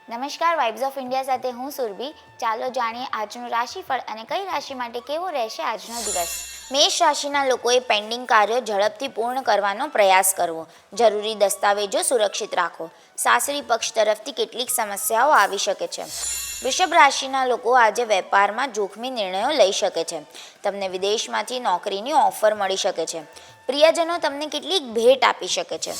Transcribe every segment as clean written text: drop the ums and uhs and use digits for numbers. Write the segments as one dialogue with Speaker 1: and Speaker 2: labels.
Speaker 1: નમસ્કાર, vibes of India સાથે હું સુરભી. ચાલો જાણીએ આજનું રાશિફળ અને કઈ રાશિ માટે કેવો રહેશે આજનો દિવસ. મેષ રાશિના લોકોએ પેન્ડિંગ કાર્યો ઝડપથી પૂર્ણ કરવાનો પ્રયાસ કરવો. જરૂરી દસ્તાવેજો સુરક્ષિત રાખો. સાસરી પક્ષ તરફથી કેટલીક સમસ્યાઓ આવી શકે છે. વૃષભ રાશિના લોકો આજે વેપારમાં જોખમી નિર્ણયો લઈ શકે છે. તમને વિદેશમાંથી નોકરીની ઓફર મળી શકે છે. પ્રિયજનો તમને કેટલીક ભેટ આપી શકે છે.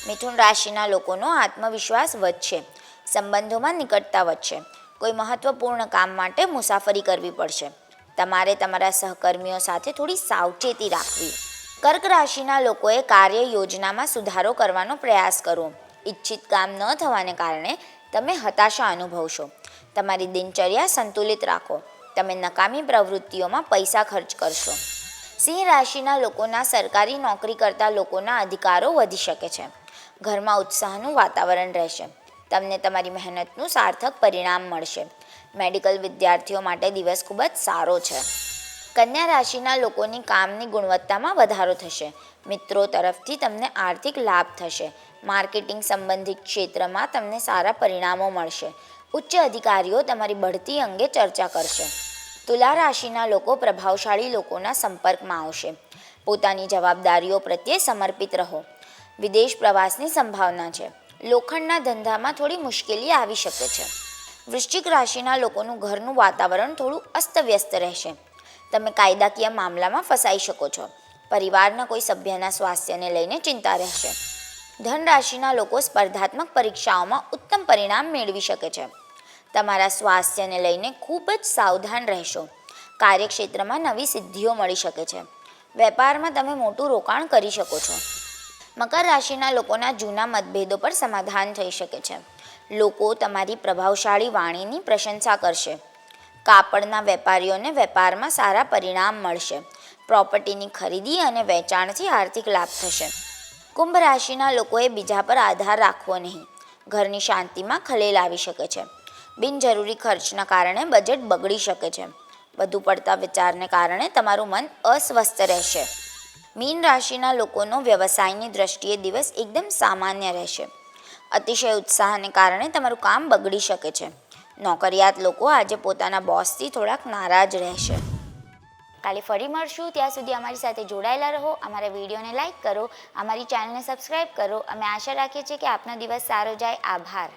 Speaker 1: મિથુન રાશિના લોકોનો આત્મવિશ્વાસ વધશે. સંબંધોમાં નિકટતા વધશે. કોઈ મહત્વપૂર્ણ કામ માટે મુસાફરી કરવી પડશે. તમારે તમારા સહકર્મીઓ સાથે થોડી સાવચેતી રાખવી. કર્ક રાશિના લોકોએ કાર્ય યોજનામાં સુધારો કરવાનો પ્રયાસ કરવો. ઈચ્છિત કામ ન થવાને કારણે તમે હતાશા અનુભવશો. તમારી દિનચર્યા સંતુલિત રાખો. તમે નકામી પ્રવૃત્તિઓમાં પૈસા ખર્ચ કરશો. સિંહ રાશિના લોકોના સરકારી નોકરી કરતા લોકોના અધિકારો વધી શકે છે. ઘરમાં ઉત્સાહનું વાતાવરણ રહેશે. તમને તમારી મહેનતનું સાર્થક પરિણામ મળશે. મેડિકલ વિદ્યાર્થીઓ માટે દિવસ ખૂબ જ સારો છે. કન્યા રાશિના લોકોની કામની ગુણવત્તામાં વધારો થશે. મિત્રો તરફથી તમને આર્થિક લાભ થશે. માર્કેટિંગ સંબંધિત ક્ષેત્રમાં તમને સારા પરિણામો મળશે. ઉચ્ચ અધિકારીઓ તમારી બઢતી અંગે ચર્ચા કરશે. તુલા રાશિના લોકો પ્રભાવશાળી લોકોના સંપર્કમાં આવશે. પોતાની જવાબદારીઓ પ્રત્યે સમર્પિત રહો. વિદેશ પ્રવાસની સંભાવના છે. લોખંડના ધંધામાં થોડી મુશ્કેલી આવી શકે છે. વૃશ્ચિક રાશિના લોકોનું ઘરનું વાતાવરણ થોડું અસ્તવ્યસ્ત રહેશે. તમે કાયદાકીય મામલામાં ફસાઈ શકો છો. પરિવારના કોઈ સભ્યના સ્વાસ્થ્યને લઈને ચિંતા રહેશે. ધન રાશિના લોકો સ્પર્ધાત્મક પરીક્ષાઓમાં ઉત્તમ પરિણામ મેળવી શકે છે. તમારા સ્વાસ્થ્યને લઈને ખૂબ જ સાવધાન રહેશો. કાર્યક્ષેત્રમાં નવી સિદ્ધિઓ મળી શકે છે. વેપારમાં તમે મોટું રોકાણ કરી શકો છો. મકર રાશિના લોકોના જૂના મતભેદો પર સમાધાન થઈ શકે છે. લોકો તમારી પ્રભાવશાળી વાણીની પ્રશંસા કરશે. કાપડના વેપારીઓને વેપારમાં સારા પરિણામ મળશે. પ્રોપર્ટીની ખરીદી અને વેચાણથી આર્થિક લાભ થશે. કુંભ રાશિના લોકોએ બીજા પર આધાર રાખવો નહીં. ઘરની શાંતિમાં ખલેલ આવી શકે છે. બિનજરૂરી ખર્ચના કારણે બજેટ બગડી શકે છે. વધુ પડતા વિચારને કારણે તમારું મન અસ્વસ્થ રહેશે. મીન રાશિના લોકોનો વ્યવસાયની દ્રષ્ટિએ દિવસ એકદમ સામાન્ય રહેશે. અતિશય ઉત્સાહને કારણે તમારું કામ બગડી શકે છે. નોકરિયાત લોકો આજે પોતાના બોસથી થોડાક નારાજ રહેશે. કાલે ફરી મળશું. ત્યાં સુધી અમારી સાથે જોડાયેલા રહો. અમારા વિડીયોને લાઇક કરો. અમારી ચેનલને સબસ્ક્રાઈબ કરો. અમે આશા રાખીએ છીએ કે આપનો દિવસ સારો જાય. આભાર.